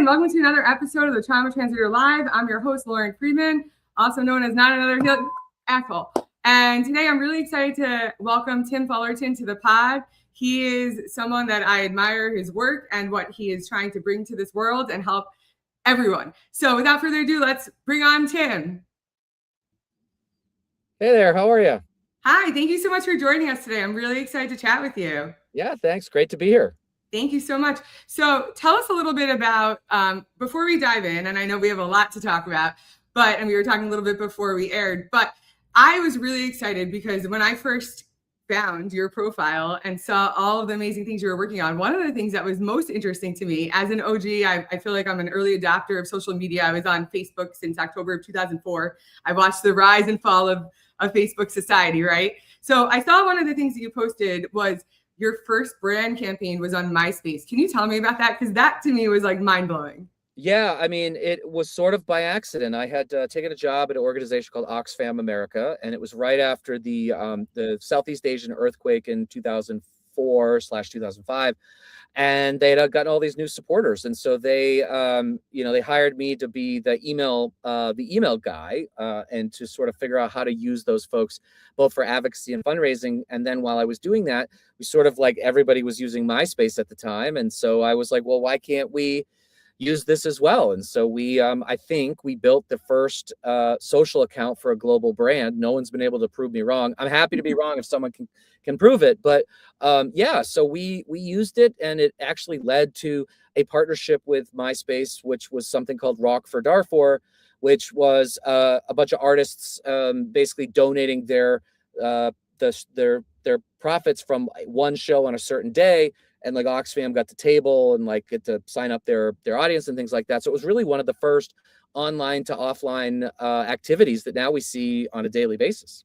welcome to another episode of the Trauma Translator Live. I'm your host, Lauren Friedman, also known as Not Another Asshole. And today I'm really excited to welcome Tim Fullerton to the pod. He is someone that I admire his work and what he is trying to bring to this world and help everyone. So without further ado, let's bring on Tim. Hey there, how are you? Hi, thank you so much for joining us today. I'm really excited to chat with you. Yeah, thanks. Great to be here. Thank you so much. So tell us a little bit about, before we dive in, and I know we have a lot to talk about, and we were talking a little bit before we aired, but I was really excited because when I first found your profile and saw all of the amazing things you were working on, one of the things that was most interesting to me as an OG, I feel like I'm an early adopter of social media. I was on Facebook since October of 2004. I watched the rise and fall of Facebook society, right? So I saw one of the things that you posted was your first brand campaign was on MySpace. Can you tell me about that? Because that to me was like mind-blowing. Yeah, I mean, it was sort of by accident. I had taken a job at an organization called OxFam America, and it was right after the Southeast Asian earthquake in 2004/2005. And they had gotten all these new supporters, and so they, they hired me to be the email guy, and to sort of figure out how to use those folks both for advocacy and fundraising. And then while I was doing that, we sort of like everybody was using MySpace at the time, and so I was like, well, why can't we use this as well? And so we, I think we built the first social account for a global brand. No one's been able to prove me wrong. I'm happy to be wrong if someone can prove it. But yeah, so we used it, and it actually led to a partnership with MySpace, which was something called Rock for Darfur, which was a bunch of artists basically donating their profits from one show on a certain day. And like OxFam got the table and like get to sign up their audience and things like that. So it was really one of the first online to offline activities that now we see on a daily basis.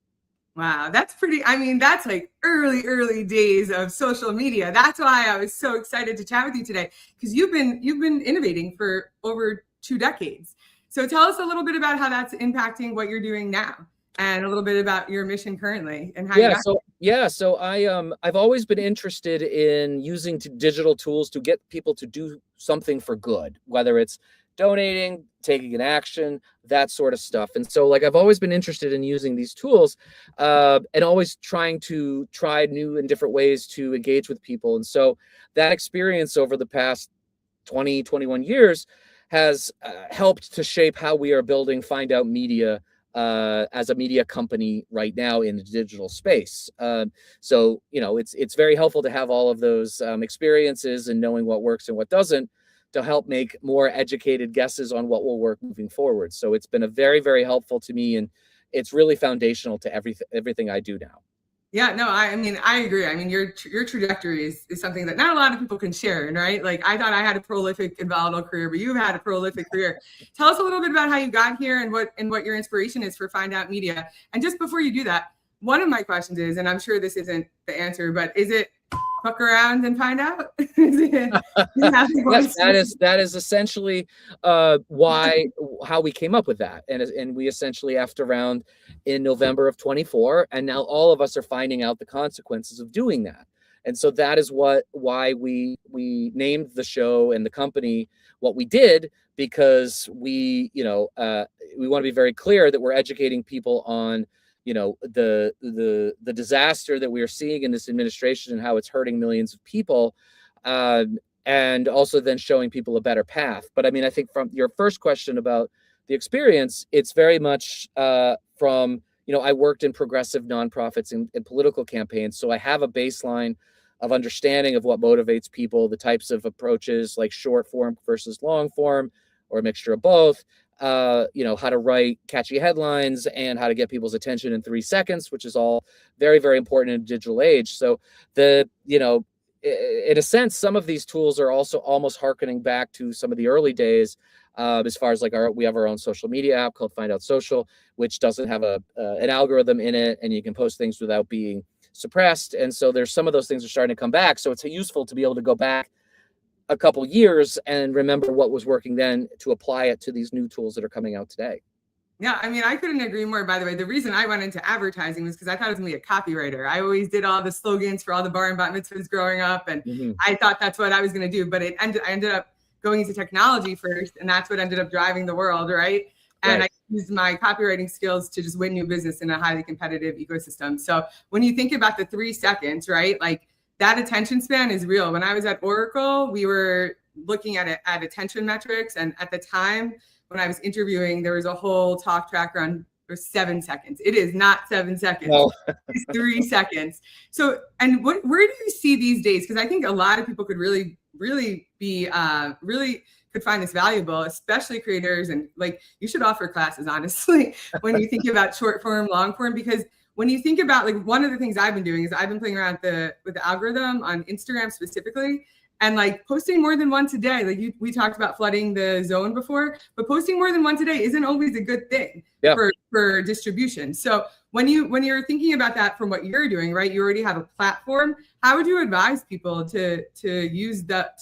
Wow, that's that's like early days of social media. That's why I was so excited to chat with you today, because you've been innovating for over 2 decades. So tell us a little bit about how that's impacting what you're doing now, and a little bit about your mission currently and how So I've always been interested in using digital tools to get people to do something for good, whether it's donating, taking an action, that sort of stuff. And so like I've always been interested in using these tools and always trying to try new and different ways to engage with people. And so that experience over the past 21 years has helped to shape how we are building Find Out Media as a media company right now in the digital space. So, it's very helpful to have all of those experiences and knowing what works and what doesn't to help make more educated guesses on what will work moving forward. So it's been a very, very helpful to me, and it's really foundational to everything I do now. Yeah, no, I agree. I mean, your trajectory is something that not a lot of people can share, right? Like I thought I had a prolific and volatile career, but you've had a prolific career. Tell us a little bit about how you got here and what your inspiration is for Find Out Media. And just before you do that, one of my questions is, and I'm sure this isn't the answer, but is it fuck around and find out? Yes, that is essentially how we came up with that, and we essentially effed around in November of 24, and now all of us are finding out the consequences of doing that. And so that is why we named the show and the company what we did, because we want to be very clear that we're educating people on the disaster that we are seeing in this administration and how it's hurting millions of people, and also then showing people a better path. But I mean, I think from your first question about the experience, it's very much from, I worked in progressive nonprofits and political campaigns, so I have a baseline of understanding of what motivates people, the types of approaches like short form versus long form, or a mixture of both. How to write catchy headlines and how to get people's attention in 3 seconds, which is all very, very important in a digital age. So in a sense, some of these tools are also almost hearkening back to some of the early days, as far as like we have our own social media app called Find Out Social, which doesn't have an algorithm in it, and you can post things without being suppressed. And so there's some of those things are starting to come back. So it's useful to be able to go back a couple years and remember what was working then to apply it to these new tools that are coming out today. Yeah, I couldn't agree more. By the way, the reason I went into advertising was because I thought I was going to be a copywriter. I always did all the slogans for all the bar and bat mitzvahs growing up, and I thought that's what I was going to do. But I ended up going into technology first, and that's what ended up driving the world, right? And I used my copywriting skills to just win new business in a highly competitive ecosystem. So when you think about the 3 seconds, right, like that attention span is real. When I was at Oracle, we were looking at attention metrics, and at the time when I was interviewing, there was a whole talk track on for 7 seconds. It is not 7 seconds. No. It's 3 seconds. So, and where do you see these days? Because I think a lot of people could really be could find this valuable, especially creators. And like, you should offer classes, honestly, when you think about short form, long form, because when you think about, like, one of the things I've been doing is I've been playing around with the algorithm on Instagram specifically, and like posting more than once a day. Like we talked about flooding the zone before, but posting more than once a day isn't always a good thing for distribution. So when you're thinking about that from what you're doing, right, you already have a platform. How would you advise people to use that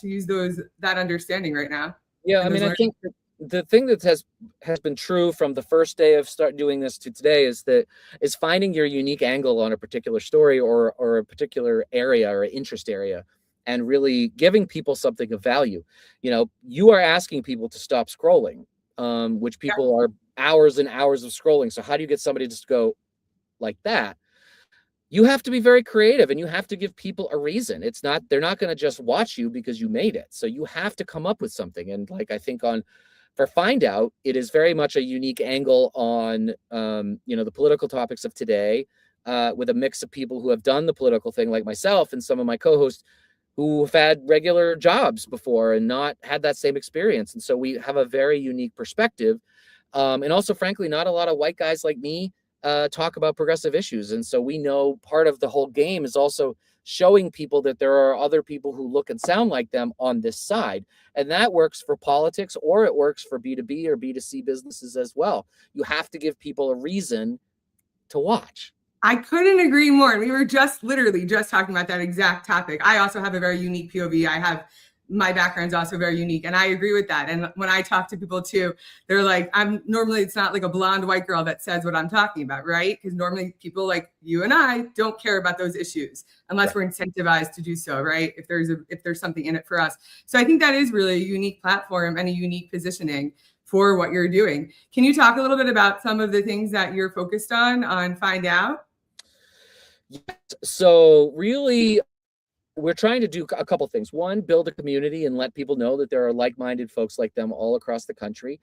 understanding right now? Yeah, I mean, I think the thing that has been true from the first day of start doing this to today is finding your unique angle on a particular story or a particular area or interest area, and really giving people something of value. You know, you are asking people to stop scrolling, which people are hours and hours of scrolling. So how do you get somebody to just go like that? You have to be very creative, and you have to give people a reason. They're not going to just watch you because you made it. So you have to come up with something. And like, I think for Find Out, it is very much a unique angle on, the political topics of today, with a mix of people who have done the political thing, like myself and some of my co-hosts who have had regular jobs before and not had that same experience. And so we have a very unique perspective. And also, frankly, not a lot of white guys like me talk about progressive issues. And so we know part of the whole game is also showing people that there are other people who look and sound like them on this side. And that works for politics, or it works for B2B or B2C businesses as well. You have to give people a reason to watch. I couldn't agree more. We were literally just talking about that exact topic. I also have a very unique POV. My background's also very unique, and I agree with that. And when I talk to people too, they're like, it's not like a blonde white girl that says what I'm talking about, right? Because normally people like you and I don't care about those issues unless we're incentivized to do so, right? If there's something in it for us. So I think that is really a unique platform and a unique positioning for what you're doing. Can you talk a little bit about some of the things that you're focused on Find Out? So really, we're trying to do a couple things. One, build a community and let people know that there are like-minded folks like them all across the country.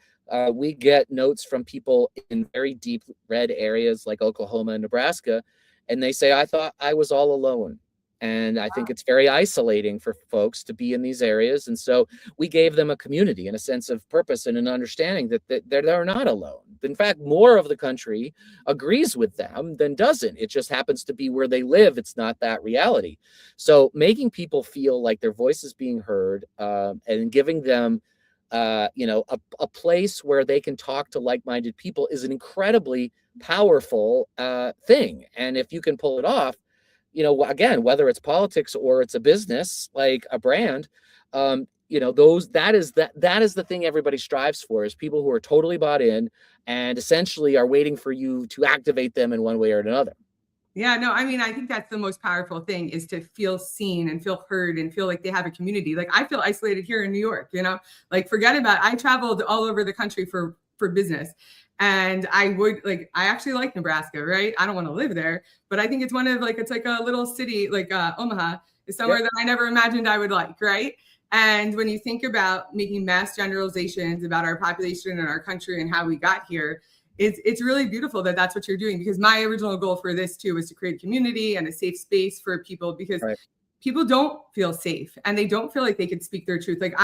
We get notes from people in very deep red areas like Oklahoma and Nebraska, and they say, I thought I was all alone. And I think it's very isolating for folks to be in these areas. And so we gave them a community and a sense of purpose and an understanding that they're not alone. In fact, more of the country agrees with them than doesn't. It just happens to be where they live. It's not that reality. So making people feel like their voice is being heard, and giving them a place where they can talk to like-minded people is an incredibly powerful thing. And if you can pull it off, again, whether it's politics or it's a business like a brand, that is the thing everybody strives for, is people who are totally bought in and essentially are waiting for you to activate them in one way or another. Yeah, no, I mean, I think that's the most powerful thing, is to feel seen and feel heard and feel like they have a community. Like, I feel isolated here in New York, like, forget about it. I traveled all over the country for business. And I actually like Nebraska, right? I don't want to live there, but I think it's it's like a little city, like Omaha is somewhere that I never imagined I would like, right? And when you think about making mass generalizations about our population and our country and how we got here, it's really beautiful that that's what you're doing, because my original goal for this too was to create community and a safe space for people, because people don't feel safe and they don't feel like they could speak their truth. Like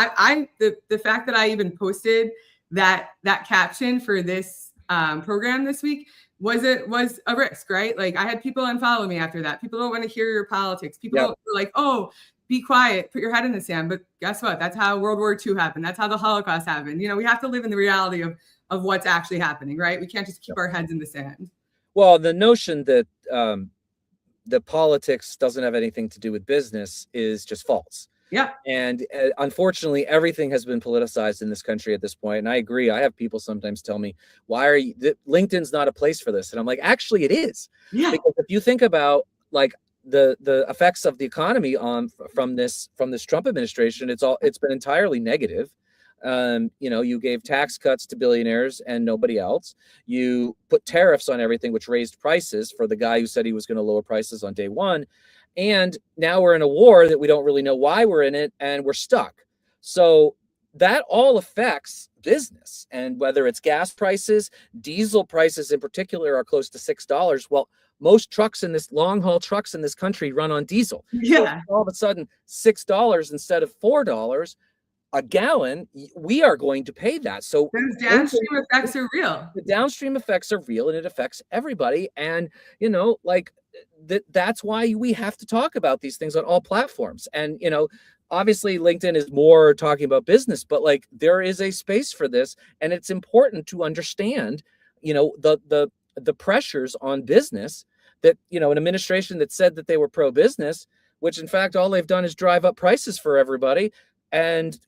the fact that I even posted that caption for this program this week was a risk, right? Like, I had people unfollow me after that. People don't want to hear your politics. People are like, oh, be quiet, put your head in the sand. But guess what? That's how World War II happened. That's how the Holocaust happened. We have to live in the reality of what's actually happening, right? We can't just keep our heads in the sand. Well, the notion that the politics doesn't have anything to do with business is just false. Yeah. And unfortunately, everything has been politicized in this country at this point. And I agree. I have people sometimes tell me, LinkedIn's not a place for this. And I'm like, actually, it is. Yeah. Because if you think about like the effects of the economy from this Trump administration, it's been entirely negative. You gave tax cuts to billionaires and nobody else. You put tariffs on everything, which raised prices for the guy who said he was going to lower prices on day one. And now we're in a war that we don't really know why we're in it, and we're stuck. So that all affects business. And whether it's gas prices, diesel prices in particular are close to $6. Well, most trucks in this long haul trucks in this country run on diesel. Yeah. So all of a sudden, $6 instead of $4 a gallon, we are going to pay that. So those downstream effects are real. The downstream effects are real, and it affects everybody. And, that's why we have to talk about these things on all platforms. And, obviously LinkedIn is more talking about business, but like there is a space for this, and it's important to understand, the pressures on business that, an administration that said that they were pro-business, which in fact, all they've done is drive up prices for everybody and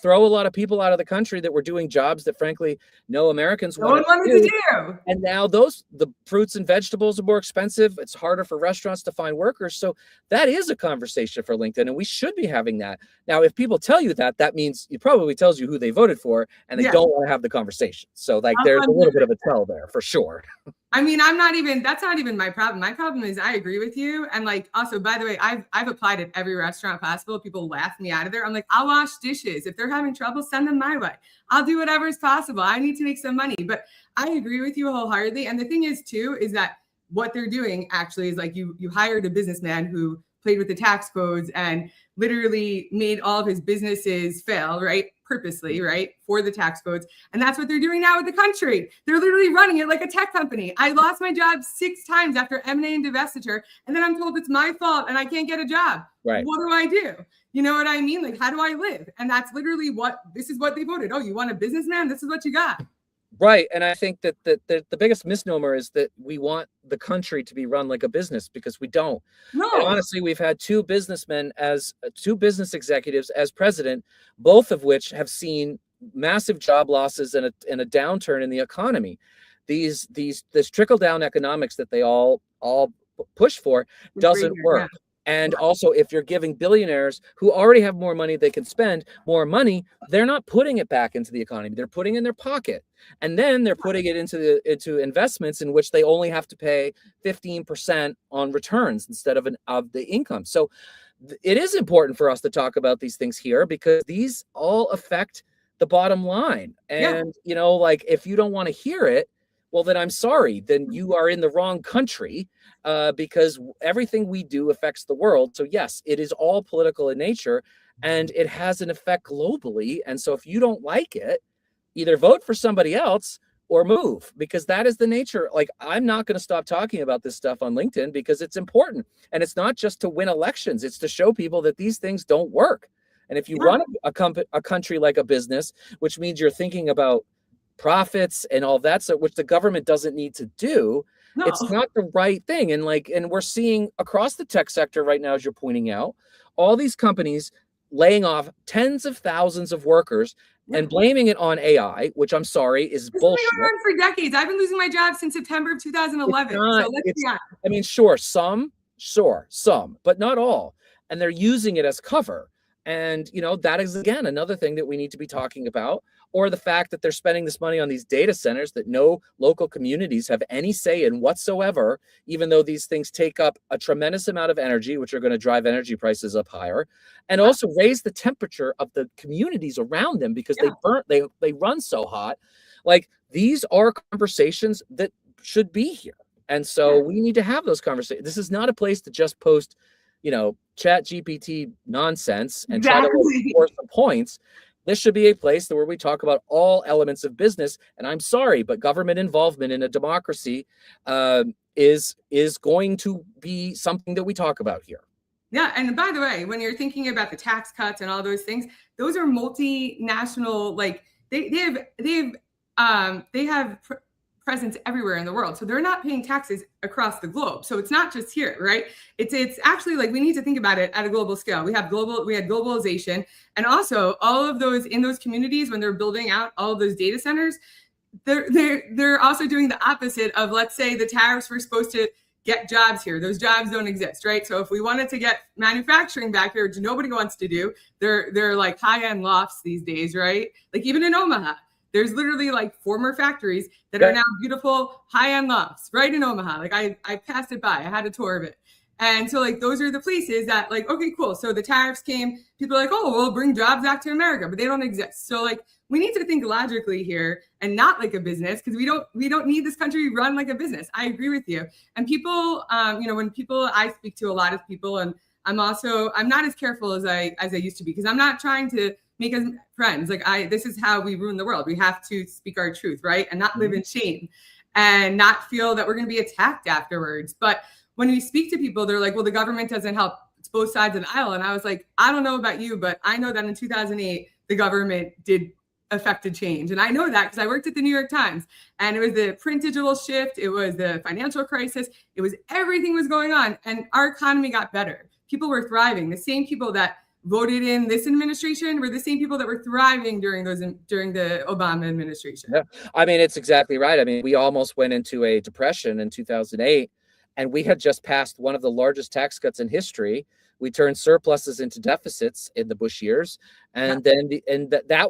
throw a lot of people out of the country that were doing jobs that frankly no Americans wanted to do. And now the fruits and vegetables are more expensive. It's harder for restaurants to find workers. So that is a conversation for LinkedIn, and we should be having that. Now, if people tell you that, that means it probably tells you who they voted for, and they don't want to have the conversation. So like there's a little bit of a tell there for sure. I mean, that's not even my problem. My problem is I agree with you. And like, also, by the way, I've applied at every restaurant possible. People laugh me out of there. I'm like, I'll wash dishes. If they're having trouble, send them my way. I'll do whatever is possible. I need to make some money. But I agree with you wholeheartedly. And the thing is, too, is that what they're doing actually is like you hired a businessman who played with the tax codes and literally made all of his businesses fail, right? Purposely, right? For the tax codes. And that's what they're doing now with the country. They're literally running it like a tech company. I lost my job 6 times after M&A and divestiture. And then I'm told it's my fault and I can't get a job. Right. What do I do? You know what I mean? Like, how do I live? And that's literally this is what they voted. Oh, you want a businessman? This is what you got. Right. And I think that the biggest misnomer is that we want the country to be run like a business, because we don't. No. And honestly, we've had two business executives as president, both of which have seen massive job losses and a downturn in the economy. This trickle down economics that they all push for doesn't work. Yeah. And also, if you're giving billionaires who already have more money they can spend more money, they're not putting it back into the economy. They're putting it in their pocket. And then they're putting it into investments in which they only have to pay 15% on returns instead of the income. So it is important for us to talk about these things here, because these all affect the bottom line. And, like, if you don't want to hear it, well, then I'm sorry, then you are in the wrong country, because everything we do affects the world. So yes, it is all political in nature, and it has an effect globally. And so if you don't like it, either vote for somebody else or move, because that is the nature. Like, I'm not going to stop talking about this stuff on LinkedIn because it's important. And it's not just to win elections. It's to show people that these things don't work. And if you run a country like a business, which means you're thinking about profits and all that, so which the government doesn't need to do, it's not the right thing. And we're seeing across the tech sector right now, as you're pointing out, all these companies laying off tens of thousands of workers and blaming it on AI, which I'm sorry is bullshit. It's been going on for decades. I've been losing my job since September of 2011. So let's be honest. I mean, sure, some, but not all. And they're using it as cover. And, that is, again, another thing that we need to be talking about. Or the fact that they're spending this money on these data centers that no local communities have any say in whatsoever, even though these things take up a tremendous amount of energy, which are going to drive energy prices up higher, and also raise the temperature of the communities around them because they run so hot. Like, these are conversations that should be here. And so we need to have those conversations. This is not a place to just post, chat GPT nonsense and try to force the points. This should be a place where we talk about all elements of business. And I'm sorry, but government involvement in a democracy is going to be something that we talk about here. Yeah. And by the way, when you're thinking about the tax cuts and all those things, those are multinational, like they have presence everywhere in the world. So they're not paying taxes across the globe. So it's not just here, right? It's actually, like, we need to think about it at a global scale. We had globalization, and also all of those in those communities, when they're building out all of those data centers, they're also doing the opposite of, let's say, the tariffs were supposed to get jobs here. Those jobs don't exist, right? So if we wanted to get manufacturing back here, which nobody wants to do, they're like high-end lofts these days, right? Like even in Omaha, there's literally like former factories that are now beautiful high-end lofts right in Omaha. Like I passed it by, I had a tour of it. And so like those are the places that like, okay, cool. So the tariffs came, people are like, oh, we'll bring jobs back to America, but they don't exist. So like we need to think logically here and not like a business, because we don't need this country run like a business. I agree with you. And people, when people, I speak to a lot of people, and I'm not as careful as I used to be, because I'm not trying to make us friends. Like this is how we ruin the world. We have to speak our truth, right? And not live in shame and not feel that we're going to be attacked afterwards. But when we speak to people, they're like, well, the government doesn't help. It's both sides of the aisle. And I was like, I don't know about you, but I know that in 2008, the government did affected change. And I know that because I worked at the New York Times, and it was the print digital shift. It was the financial crisis. It was everything was going on, and our economy got better. People were thriving. The same people that voted in this administration were the same people that were thriving during the Obama administration. Yeah, I mean, it's exactly right. I mean, we almost went into a depression in 2008, and we had just passed one of the largest tax cuts in history. We turned surpluses into deficits in the Bush years, and then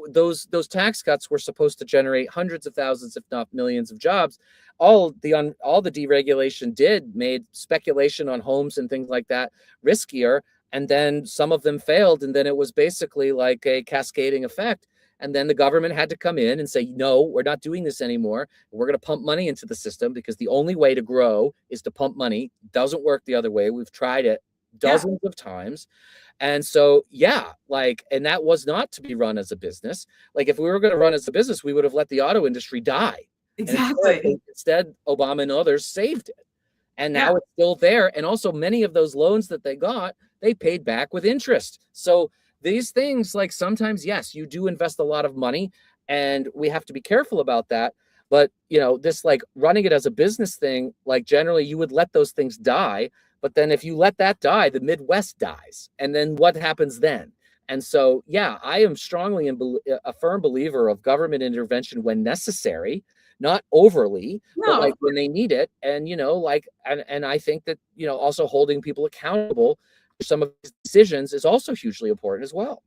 those tax cuts were supposed to generate hundreds of thousands, if not millions, of jobs. All the deregulation made speculation on homes and things like that riskier, and then some of them failed, and then it was basically like a cascading effect. And then the government had to come in and say, no, we're not doing this anymore. We're going to pump money into the system, because the only way to grow is to pump money. Doesn't work the other way. We've tried it dozens of times. And so, and that was not to be run as a business. Like if we were going to run as a business, we would have let the auto industry die. Exactly. Instead, Obama and others saved it. And now it's still there. And also many of those loans that they got, they paid back with interest. So these things, like sometimes, yes, you do invest a lot of money, and we have to be careful about that. But, this like running it as a business thing, like generally you would let those things die. But then if you let that die, the Midwest dies. And then what happens then? And so, I am strongly a firm believer of government intervention when necessary, not overly, but like when they need it. And, and I think that, also holding people accountable for some of these decisions is also hugely important as well.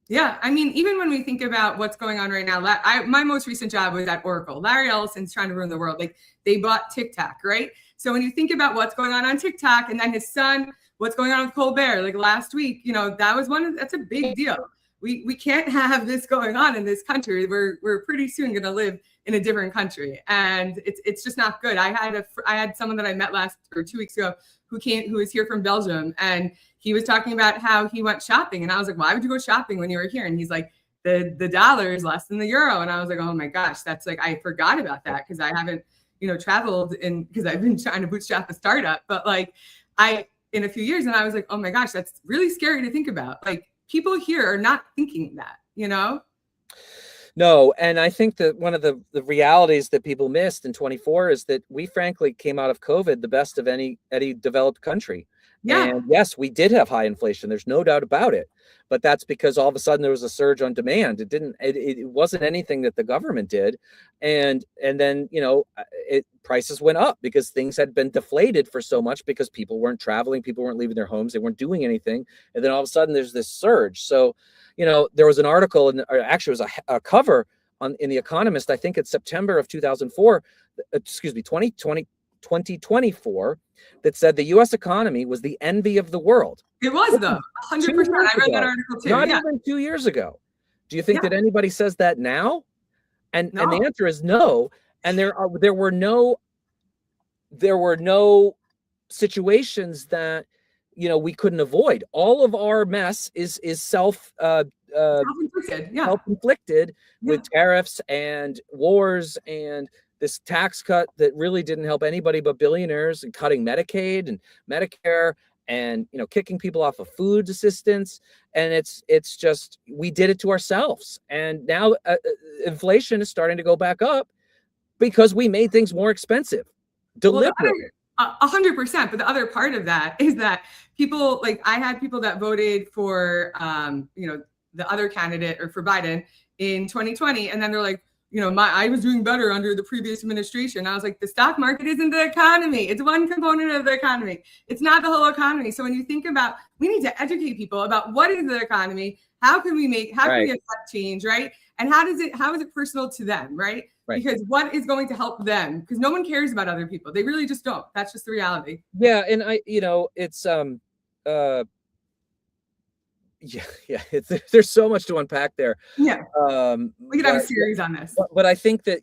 Yeah, I mean, even when we think about what's going on right now, my most recent job was at Oracle. Larry Ellison's trying to ruin the world. Like they bought TikTok, right? So when you think about what's going on TikTok, and then his son, what's going on with Colbert, like last week, that's a big deal. We can't have this going on in this country. We're pretty soon going to live in a different country, and it's just not good. I had someone that I met 2 weeks ago who was here from Belgium, and he was talking about how he went shopping, and I was like, why would you go shopping when you were here? And he's like, the dollar is less than the euro. And I was like, oh my gosh, that's like, I forgot about that, because I haven't traveled because I've been trying to bootstrap a startup, but like in a few years, and I was like, oh my gosh, that's really scary to think about. Like people here are not thinking that, No, and I think that one of the realities that people missed in 24 is that we frankly came out of COVID the best of any developed country. Yeah. And yes, we did have high inflation. There's no doubt about it. But that's because all of a sudden there was a surge on demand. It wasn't anything that the government did. And then, prices went up because things had been deflated for so much, because people weren't traveling, people weren't leaving their homes, they weren't doing anything. And then all of a sudden there's this surge. So, there was an article, actually it was a cover in The Economist, I think it's September of 2024, that said the U.S. economy was the envy of the world. It was, though, 100%. I read that article too. Not even 2 years ago. Do you think that anybody says that now? And the answer is no. And there were no situations that we couldn't avoid. All of our mess is self-inflicted with tariffs and wars and this tax cut that really didn't help anybody but billionaires, and cutting Medicaid and Medicare, and kicking people off of food assistance. And it's just, we did it to ourselves. And now inflation is starting to go back up because we made things more expensive deliberately. 100%. But the other part of that is that people, like I had people that voted for, the other candidate, or for Biden in 2020. And then they're like, I was doing better under the previous administration. I was like, the stock market isn't the economy. It's one component of the economy. It's not the whole economy. So when you think about, we need to educate people about what is the economy, how can we affect change, right? And how is it personal to them, right? Because what is going to help them? Because no one cares about other people. They really just don't. That's just the reality. Yeah. And it's, there's so much to unpack there. Yeah. We could have a series on this. But I think that,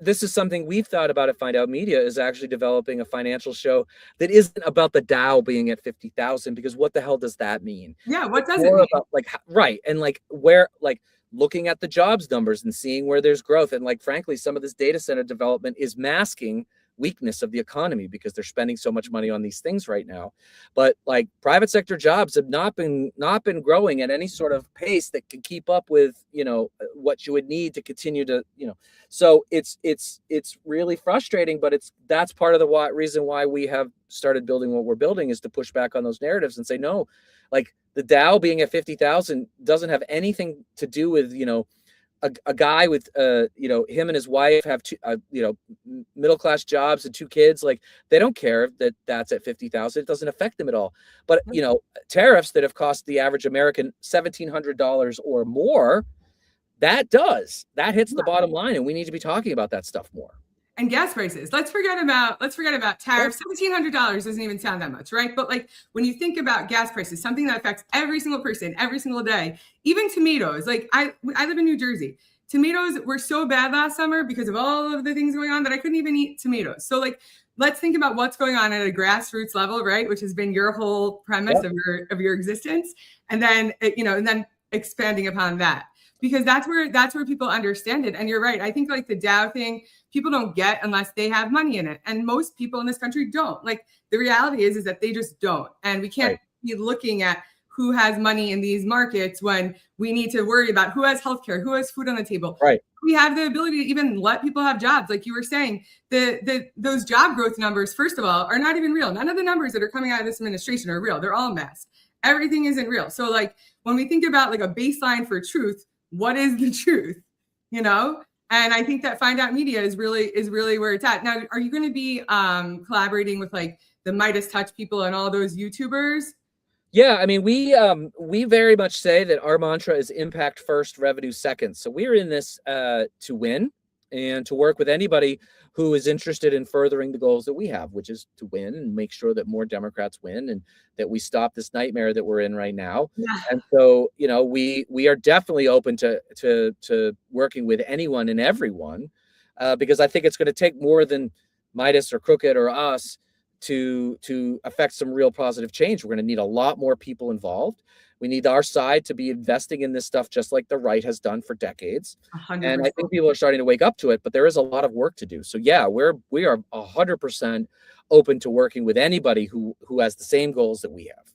this is something we've thought about at Find Out Media, is actually developing a financial show that isn't about the Dow being at 50,000, because what the hell does that mean? Yeah, what does it mean? About, and where, looking at the jobs numbers and seeing where there's growth. And frankly, some of this data center development is masking weakness of the economy because they're spending so much money on these things right now. But private sector jobs have not been growing at any sort of pace that can keep up with what you would need to continue to so it's really frustrating. But that's part of the reason why we have started building what we're building, is to push back on those narratives and say, no, the Dow being at 50,000 doesn't have anything to do with a guy with him and his wife have two middle class jobs and two kids. They don't care that that's at 50,000. It doesn't affect them at all. But tariffs that have cost the average American $1,700 or more, that hits the bottom line, and we need to be talking about that stuff more. And gas prices. Let's forget about tariffs. $1,700 doesn't even sound that much, right? But when you think about gas prices, something that affects every single person every single day, even tomatoes. I live in New Jersey. Tomatoes were so bad last summer because of all of the things going on that I couldn't even eat tomatoes. So let's think about what's going on at a grassroots level, right? Which has been your whole premise of your existence, and then and then expanding upon that. Because that's where people understand it. And you're right. I think the Dow thing, people don't get unless they have money in it. And most people in this country don't. The reality is that they just don't. And we can't be looking at who has money in these markets when we need to worry about who has healthcare, who has food on the table. Right. We have the ability to even let people have jobs. Like you were saying, those job growth numbers, first of all, are not even real. None of the numbers that are coming out of this administration are real. They're all mess. Everything isn't real. So when we think about a baseline for truth, what is the truth, And I think that Find Out Media is really where it's at. Now, are you going to be collaborating with the Midas Touch people and all those YouTubers? Yeah, I mean, we very much say that our mantra is impact first, revenue second. So we're in this to win and to work with anybody who is interested in furthering the goals that we have, which is to win and make sure that more Democrats win and that we stop this nightmare that we're in right now. Yeah. And so, we are definitely open to working with anyone and everyone, because I think it's going to take more than Midas or Crooked or us to affect some real positive change. We're going to need a lot more people involved. We need our side to be investing in this stuff just like the right has done for decades. 100%. And I think people are starting to wake up to it, but there is a lot of work to do. So yeah, we are 100% open to working with anybody who has the same goals that we have.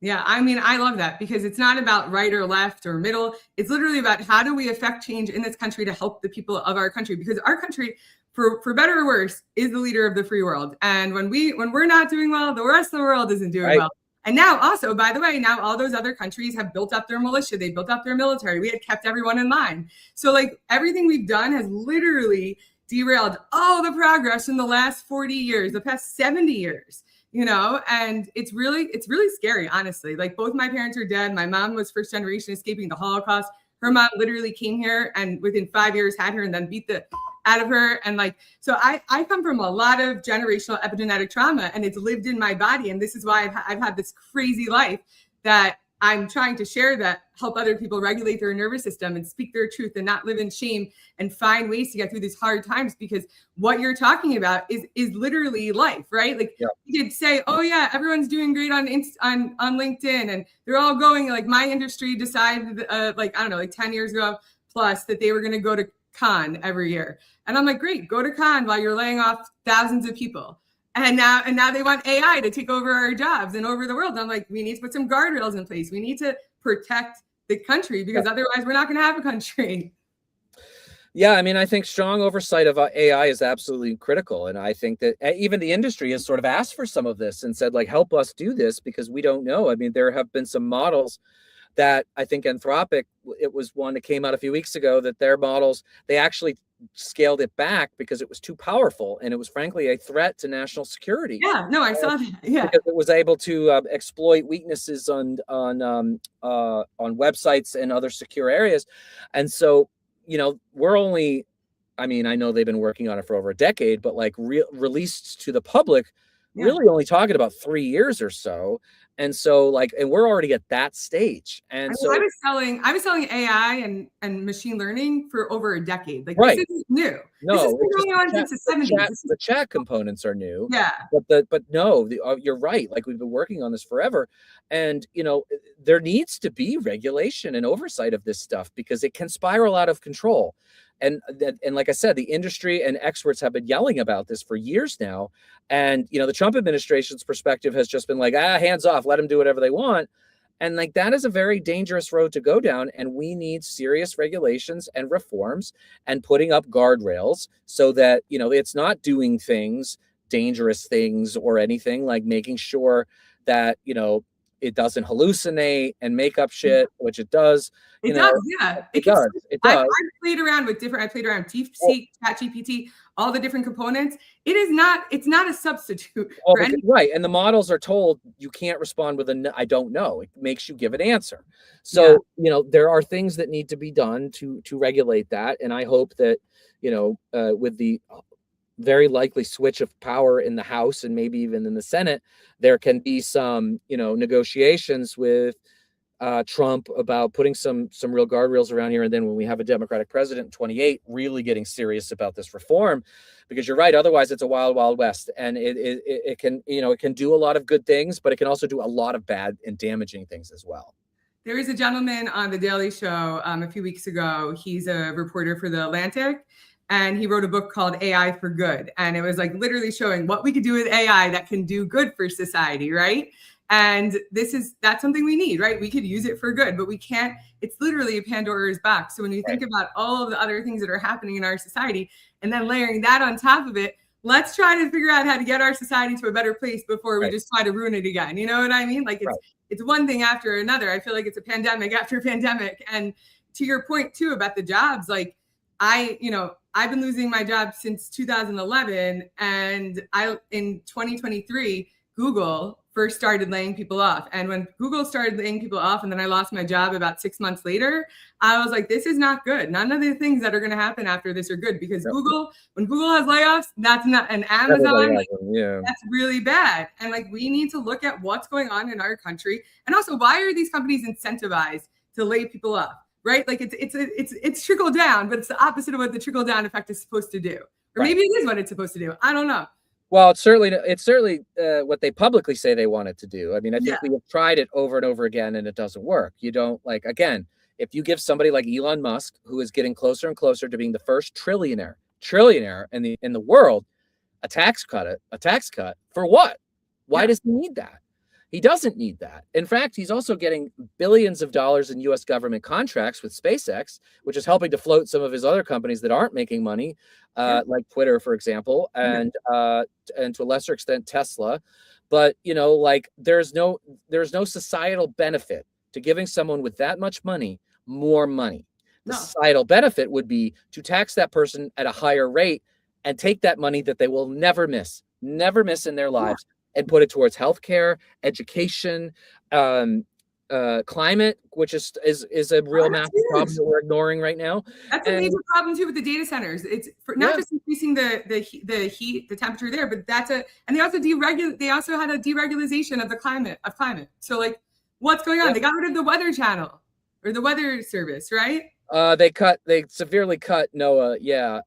Yeah, I mean, I love that because it's not about right or left or middle. It's literally about how do we affect change in this country to help the people of our country, because our country, for better or worse, is the leader of the free world. And when we're not doing well, the rest of the world isn't doing well. And now also, by the way, now all those other countries have built up their militia. They built up their military. We had kept everyone in line. So everything we've done has literally derailed all the progress in the last 40 years, the past 70 years, and it's really scary, honestly. Both my parents are dead. My mom was first generation escaping the Holocaust. Her mom literally came here and within 5 years had her and then beat the out of her. And so I come from a lot of generational epigenetic trauma, and it's lived in my body. And this is why I've had this crazy life that I'm trying to share, that help other people regulate their nervous system and speak their truth and not live in shame and find ways to get through these hard times. Because what you're talking about is literally life, right? You could say, oh yeah, everyone's doing great on LinkedIn and they're all going, my industry decided, 10 years ago plus, that they were going to go to Cannes every year. And I'm like, great, go to Cannes while you're laying off thousands of people. And now they want AI to take over our jobs and over the world. And I'm like, we need to put some guardrails in place. We need to protect the country, because otherwise we're not going to have a country. Yeah, I mean, I think strong oversight of AI is absolutely critical. And I think that even the industry has sort of asked for some of this and said, help us do this because we don't know. I mean, there have been some models that I think Anthropic, it was one that came out a few weeks ago, that their models, they actually scaled it back because it was too powerful, and it was frankly a threat to national security. Yeah, no, I saw that. Yeah, because it was able to exploit weaknesses on websites and other secure areas. And so, we're only, I mean, I know they've been working on it for over a decade, but like released to the public, really only talking about 3 years or so. And so and we're already at that stage. And so I was selling AI and machine learning for over a decade. Like, right. This isn't new. No, this has been going on since the 70s. The chat components are new. Yeah. But no, you're right. Like, we've been working on this forever. And, there needs to be regulation and oversight of this stuff because it can spiral out of control. And like I said, the industry and experts have been yelling about this for years now. And, the Trump administration's perspective has just been like, hands off, let them do whatever they want. And like, that is a very dangerous road to go down. And we need serious regulations and reforms and putting up guardrails so that, it's not doing dangerous things or anything, like making sure that, it doesn't hallucinate and make up shit, which it does. It does, yeah. It does. I've played around with I played around DeepSeek, ChatGPT, all the different components. It's not a substitute for anything. Right. And the models are told you can't respond with I don't know. It makes you give an answer. So, there are things that need to be done to regulate that. And I hope that, with the very likely switch of power in the House and maybe even in the Senate, there can be some, negotiations with Trump about putting some real guardrails around here. And then when we have a Democratic president in 28, really getting serious about this reform, because you're right. Otherwise, it's a wild, wild west, and it can, it can do a lot of good things, but it can also do a lot of bad and damaging things as well. There is a gentleman on The Daily Show a few weeks ago. He's a reporter for The Atlantic, and he wrote a book called AI for Good. And it was like literally showing what we could do with AI that can do good for society, right? And that's something we need, right? We could use it for good, but we can't. It's literally a Pandora's box. So when you think about all of the other things that are happening in our society and then layering that on top of it, let's try to figure out how to get our society to a better place before we just try to ruin it again. You know what I mean? Like, it's one thing after another. I feel like it's a pandemic after pandemic. And to your point too about the jobs, like I've been losing my job since 2011, and in 2023, Google first started laying people off. And when Google started laying people off, and then I lost my job about 6 months later, I was like, this is not good. None of the things that are going to happen after this are good, because when Google has layoffs, that's not, and Amazon, that's really bad. And like, we need to look at what's going on in our country. And also, why are these companies incentivized to lay people off? Right? Like, it's trickle down, but it's the opposite of what the trickle down effect is supposed to do. Or maybe it is what it's supposed to do. I don't know. Well, it's certainly what they publicly say they want it to do. I mean, I think we have tried it over and over again, and it doesn't work. You don't, like, again, if you give somebody like Elon Musk, who is getting closer and closer to being the first trillionaire in the world, a tax cut for what? Why does he need that? He doesn't need that. In fact, he's also getting billions of dollars in U.S. government contracts with SpaceX, which is helping to float some of his other companies that aren't making money, like Twitter, for example, and to a lesser extent, Tesla. But, there's no societal benefit to giving someone with that much money more money. The societal benefit would be to tax that person at a higher rate and take that money that they will never miss in their lives, and put it towards healthcare, education, climate, which is a real massive problem that we're ignoring right now. That's a major problem too with the data centers. It's for not just increasing the heat, the temperature there, but and they also had a deregulation of the climate. So like, what's going on? They got rid of the Weather Channel or the Weather Service, right? They severely cut NOAA.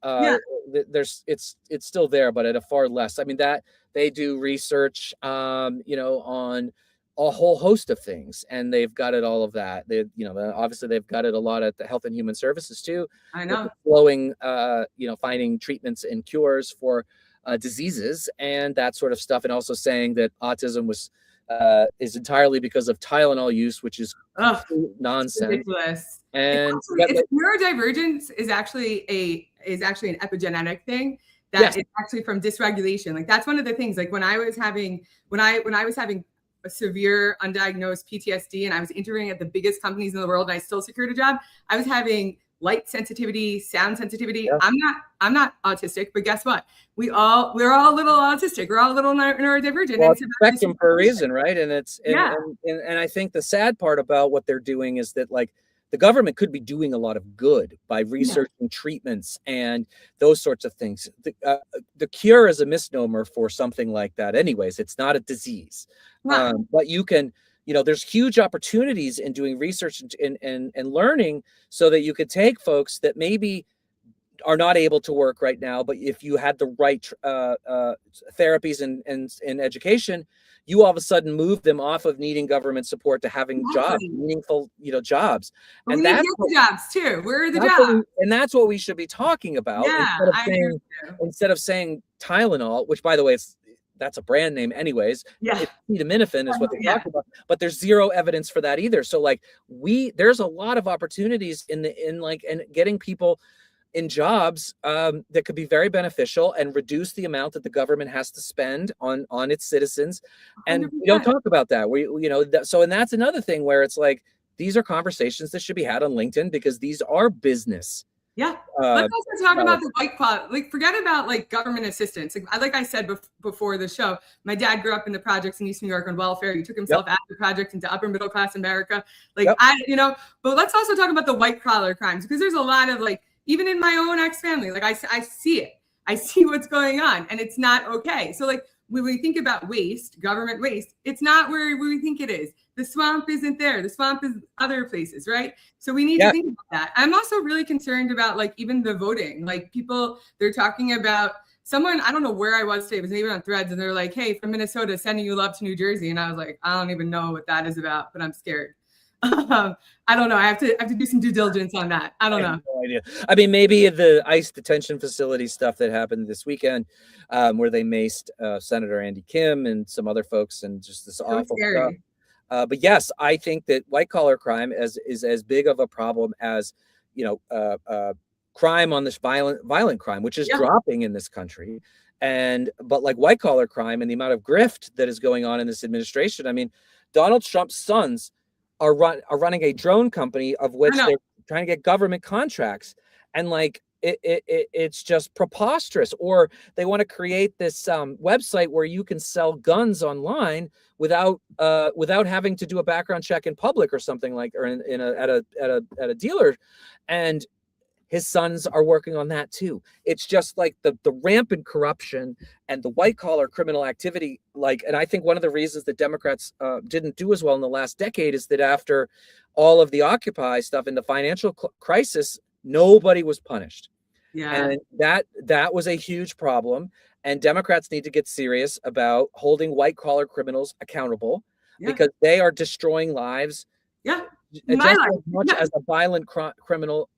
It's still there, but at a far less. I mean, that they do research, on a whole host of things, and they've got it all of that. Obviously they've got it a lot at the Health and Human Services too. I know. Flowing, finding treatments and cures for diseases and that sort of stuff, and also saying that autism is entirely because of Tylenol use, which is nonsense. Ridiculous. And neurodivergence is actually an epigenetic thing that is actually from dysregulation. Like, that's one of the things. Like, when I was having a severe undiagnosed PTSD and I was interviewing at the biggest companies in the world and I still secured a job, I was having light sensitivity, sound sensitivity. Yeah. I'm not autistic, but guess what? We're all a little autistic. We're all a little neurodivergent. Well, it's a spectrum for a reason, right? And it's yeah. And I think the sad part about what they're doing is that, like, the government could be doing a lot of good by researching treatments and those sorts of things. The cure is a misnomer for something like that. Anyways, it's not a disease, but you can. There's huge opportunities in doing research and learning so that you could take folks that maybe are not able to work right now, but if you had the right therapies and education, you all of a sudden move them off of needing government support to having jobs, meaningful, jobs. But and that's the jobs too. Where are the jobs? And that's what we should be talking about. Yeah, instead of saying Tylenol, which, by the way, that's a brand name anyways. Yeah. Acetaminophen is what they're talking about, but there's zero evidence for that either. So like there's a lot of opportunities in getting people in jobs that could be very beneficial and reduce the amount that the government has to spend on its citizens. And 100%. We don't talk about that. And that's another thing where it's like, these are conversations that should be had on LinkedIn because these are business. Yeah. Let's also talk about the white collar. Like, forget about like government assistance. Like I said before the show, my dad grew up in the projects in East New York on welfare. He took himself out of the project into upper middle class America. Like but let's also talk about the white collar crimes because there's a lot of like, even in my own ex-family, like I see it. I see what's going on and it's not okay. So like when we think about waste, government waste, it's not where we think it is. The swamp isn't there. The swamp is other places, right? So we need to think about that. I'm also really concerned about like even the voting. Like people, they're talking about someone, I don't know where I was today, it was maybe on Threads, and they're like, hey, from Minnesota, sending you love to New Jersey. And I was like, I don't even know what that is about, but I'm scared. I don't know. I have to do some due diligence on that. I don't know. No idea. I mean, maybe the ICE detention facility stuff that happened this weekend, where they maced Senator Andy Kim and some other folks, and just this awful stuff. But yes, I think that white collar crime is as big of a problem as crime on this violent crime, which is dropping in this country. But like white collar crime and the amount of grift that is going on in this administration. I mean, Donald Trump's sons are running a drone company of which they're trying to get government contracts, and like it's just preposterous. Or they want to create this website where you can sell guns online without having to do a background check in public or something like, or at a dealer, and his sons are working on that too. It's just like the rampant corruption and the white collar criminal activity. And I think one of the reasons that Democrats didn't do as well in the last decade is that after all of the Occupy stuff and the financial crisis, nobody was punished. Yeah. And that was a huge problem. And Democrats need to get serious about holding white collar criminals accountable because they are destroying lives. Yeah. Just as much as a violent criminal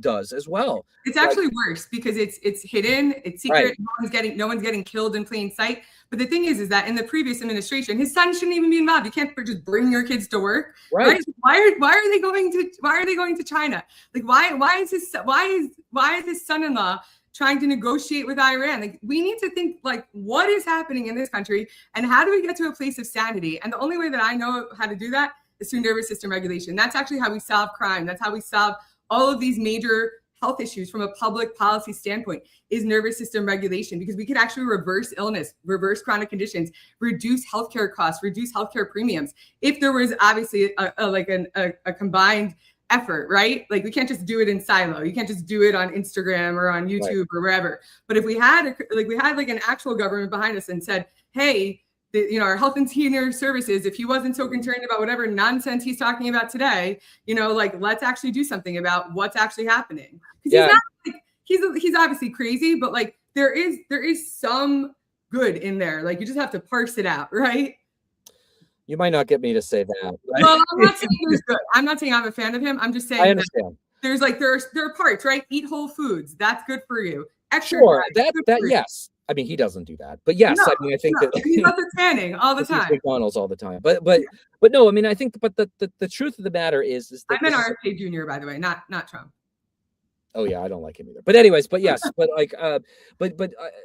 does as well. It's actually worse because it's hidden, it's secret. Right. No one's getting killed in plain sight. But the thing is that in the previous administration, his son shouldn't even be involved. You can't just bring your kids to work. Right? Why are they going to China? Like why is his son-in-law trying to negotiate with Iran? Like we need to think like what is happening in this country and how do we get to a place of sanity? And the only way that I know how to do that is through nervous system regulation. That's actually how we solve crime. That's how we solve all of these major health issues from a public policy standpoint is nervous system regulation, because we could actually reverse illness, reverse chronic conditions, reduce healthcare costs, reduce healthcare premiums. If there was obviously a combined effort, right? Like we can't just do it in silo. You can't just do it on Instagram or on YouTube or wherever. But if we had an actual government behind us and said, hey, our health and senior services, if he wasn't so concerned about whatever nonsense he's talking about today, let's actually do something about what's actually happening. Because he's obviously crazy, but like there is some good in there. Like you just have to parse it out, right? You might not get me to say that. Right? Well, I'm not saying there's good. I'm not saying I'm a fan of him. I'm just saying I understand. There are parts, right? Eat whole foods. That's good for you. Extra sure, yes. I mean, he doesn't do that, but yes, I mean, I think that he's out there tanning all the time. McDonald's all the time, but no, I mean, I think, but the truth of the matter is that I'm an RFK Jr. by the way, not Trump. Oh yeah, I don't like him either. But anyways, but yes, but like,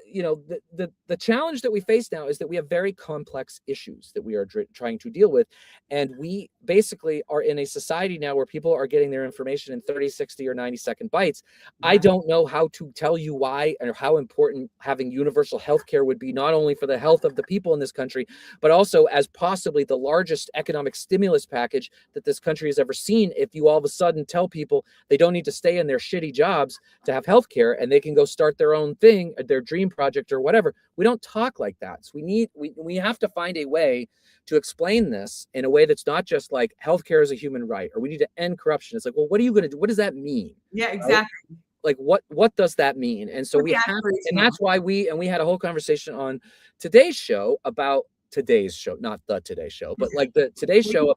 you know, the challenge that we face now is that we have very complex issues that we are trying to deal with, and we basically are in a society now where people are getting their information in 30, 60, or 90-second bites. Yeah. I don't know how to tell you why or how important having universal health care would be, not only for the health of the people in this country, but also as possibly the largest economic stimulus package that this country has ever seen. If you all of a sudden tell people they don't need to stay in their shitty jobs to have healthcare and they can go start their own thing, their dream project or whatever. We don't talk like that. So we have to find a way to explain this in a way that's not just like healthcare is a human right, or we need to end corruption. It's like, well, what are you going to do? What does that mean? Yeah, exactly. Right? Like what does that mean? And so we have, and that's why we had a whole conversation on today's show about today's show, not the Today Show, but like the Today's Show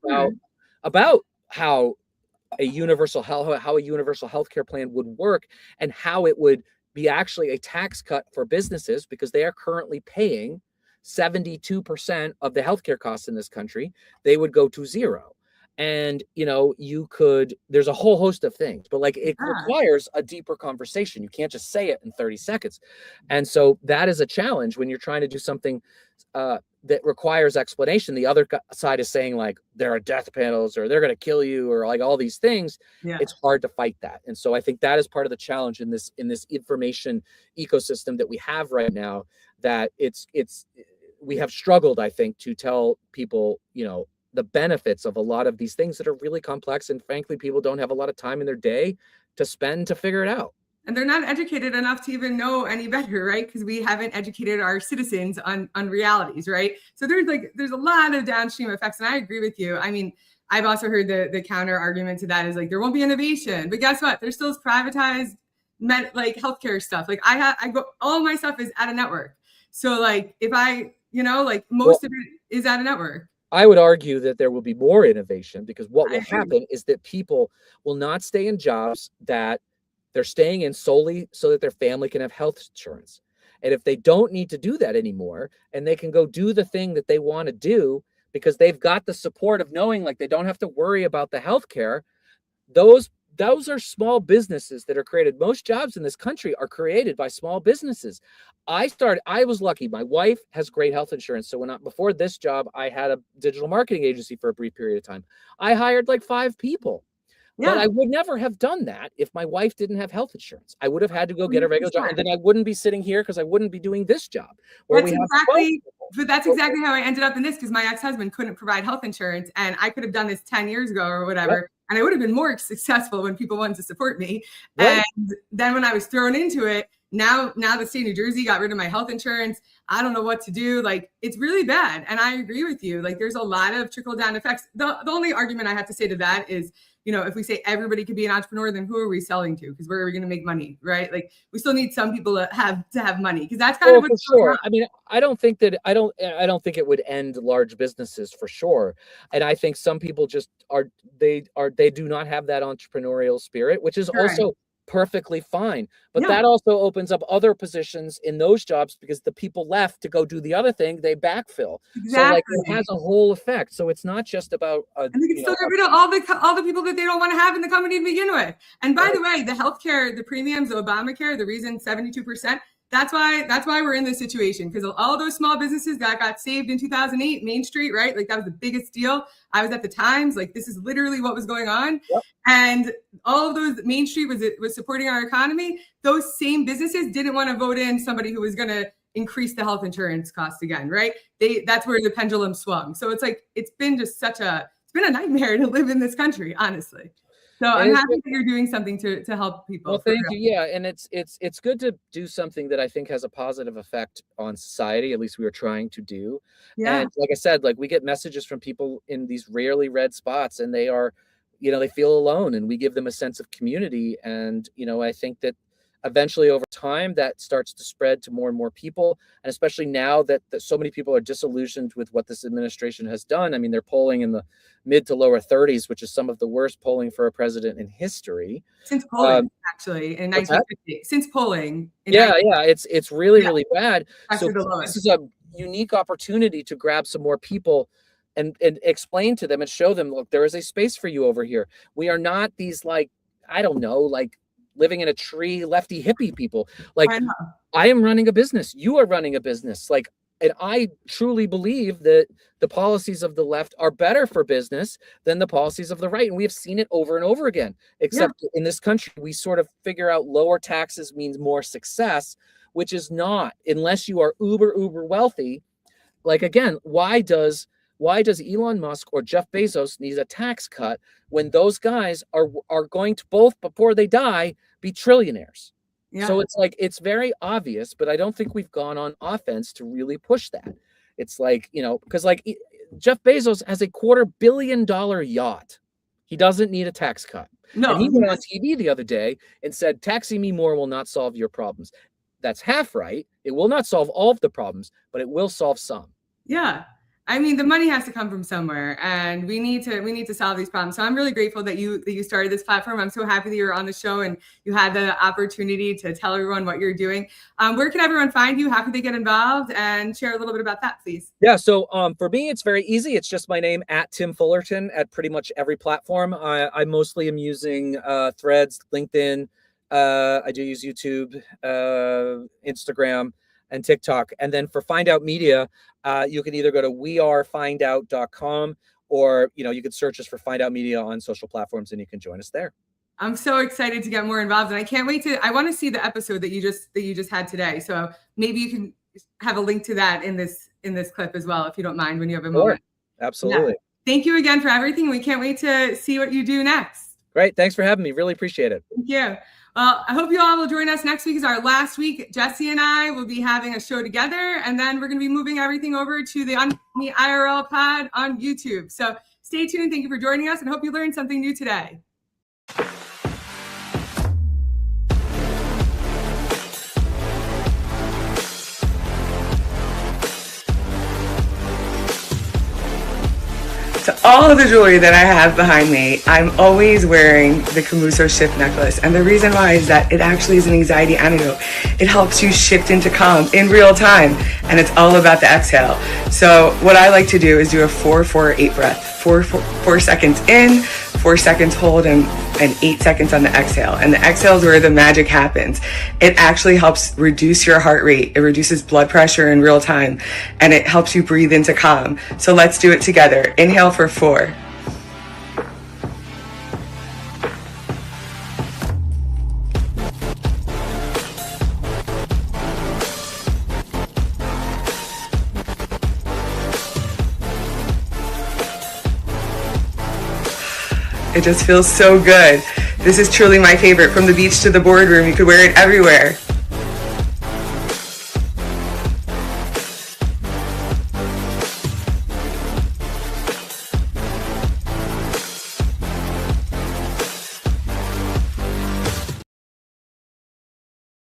about how a universal healthcare plan would work, and how it would be actually a tax cut for businesses, because they are currently paying 72% of the healthcare costs in this country. They would go to zero. And, you know, there's a whole host of things, but like it requires a deeper conversation. You can't just say it in 30 seconds. And so that is a challenge when you're trying to do something that requires explanation. The other side is saying like there are death panels, or they're going to kill you, or like all these things. Yeah. It's hard to fight that. And so I think that is part of the challenge in this information ecosystem that we have right now, that we have struggled, I think, to tell people, you know, the benefits of a lot of these things that are really complex. And frankly, people don't have a lot of time in their day to spend to figure it out. And they're not educated enough to even know any better, right? Because we haven't educated our citizens on realities, right? So there's a lot of downstream effects. And I agree with you. I mean, I've also heard the counter argument to that is like, there won't be innovation. But guess what? There's still privatized like healthcare stuff. Like all my stuff is at a network. So like if I, you know, like most of it is at a network. I would argue that there will be more innovation, because what will happen is that people will not stay in jobs that they're staying in solely so that their family can have health insurance. And if they don't need to do that anymore, and they can go do the thing that they want to do because they've got the support of knowing like they don't have to worry about the healthcare, those are small businesses that are created. Most jobs in this country are created by small businesses. I was lucky. My wife has great health insurance. So before this job, I had a digital marketing agency for a brief period of time. I hired like 5 people. Yeah. But I would never have done that if my wife didn't have health insurance. I would have had to go get a regular job, and then I wouldn't be sitting here because I wouldn't be doing this job. That's exactly how I ended up in this, because my ex-husband couldn't provide health insurance, and I could have done this 10 years ago or whatever. Yep. And I would have been more successful when people wanted to support me. Right. And then when I was thrown into it, now the state of New Jersey got rid of my health insurance. I don't know what to do. Like, it's really bad. And I agree with you. Like, there's a lot of trickle down effects. The only argument I have to say to that is, you know, if we say everybody could be an entrepreneur, then who are we selling to? Because where are we going to make money, right? Like, we still need some people to have money, because that's kind of what's for sure. I mean, I don't think it would end large businesses for sure. And I think some people just they do not have that entrepreneurial spirit, which is also perfectly fine. But that also opens up other positions in those jobs, because the people left to go do the other thing, they backfill. Exactly. So like it has a whole effect. So it's not just about and they can still get rid of all the people that they don't want to have in the company to begin with. And by the way, the healthcare, the premiums, the Obamacare, the reason 72%, that's why we're in this situation, because all those small businesses that got saved in 2008, Main Street, right? Like, that was the biggest deal. I was at the Times. Like, this is literally what was going on. Yep. And all of those, Main Street was supporting our economy. Those same businesses didn't want to vote in somebody who was going to increase the health insurance cost again, right? That's where the pendulum swung. So it's like, it's been a nightmare to live in this country, honestly. So I'm happy that you're doing something to help people. Well, thank you. Yeah, and it's good to do something that I think has a positive effect on society. At least we are trying to do. Yeah. And like I said, like, we get messages from people in these rarely read spots, and they are, you know, they feel alone, and we give them a sense of community. And, you know, I think that eventually over time that starts to spread to more and more people. And especially now that so many people are disillusioned with what this administration has done. I mean, they're polling in the mid to lower 30s, which is some of the worst polling for a president in history. Since polling, actually, in 1950. Since polling. It's really bad. So this is a unique opportunity to grab some more people and explain to them and show them, look, there is a space for you over here. We are not these, like, I don't know, like living in a tree, lefty hippie people. Like, I know. I am running a business. You are running a business. Like, and I truly believe that the policies of the left are better for business than the policies of the right. And we have seen it over and over again, except in this country, we sort of figure out lower taxes means more success, which is not, unless you are uber wealthy. Like, again, why does Elon Musk or Jeff Bezos need a tax cut when those guys are going to both, before they die, be trillionaires? Yeah. So it's like, it's very obvious, but I don't think we've gone on offense to really push that. It's like, you know, because like Jeff Bezos has a $250 million yacht. He doesn't need a tax cut. No. And he went on TV the other day and said, taxing me more will not solve your problems. That's half right. It will not solve all of the problems, but it will solve some. Yeah. I mean, the money has to come from somewhere, and we need to solve these problems. So I'm really grateful that you started this platform. I'm so happy that you're on the show and you had the opportunity to tell everyone what you're doing. Where can everyone find you? How can they get involved? And share a little bit about that, please. Yeah. So for me, it's very easy. It's just my name, at Tim Fullerton, at pretty much every platform. I mostly am using Threads, LinkedIn. I do use YouTube, Instagram, and TikTok. And then for Find Out Media, you can either go to wearefindout.com, or, you know, you could search us for Find Out Media on social platforms and you can join us there. I'm so excited to get more involved, and I can't wait I want to see the episode that you just had today. So maybe you can have a link to that in this clip as well, if you don't mind, when you have a moment. Absolutely. Yeah. Thank you again for everything. We can't wait to see what you do next. Great. Thanks for having me. Really appreciate it. Thank you. Well, I hope you all will join us next week. Is our last week. Jesse and I will be having a show together, and then we're going to be moving everything over to the Uncanny IRL pod on YouTube. So stay tuned. Thank you for joining us, and hope you learned something new today. To all of the jewelry that I have behind me, I'm always wearing the Camuso shift necklace. And the reason why is that it actually is an anxiety antidote. It helps you shift into calm in real time. And it's all about the exhale. So what I like to do is do a 4-4-8 breath. 4 seconds in, 4 seconds hold, and 8 seconds on the exhale. And the exhale is where the magic happens. It actually helps reduce your heart rate. It reduces blood pressure in real time, and it helps you breathe into calm. So let's do it together. Inhale for 4. It just feels so good. This is truly my favorite. From the beach to the boardroom, you could wear it everywhere.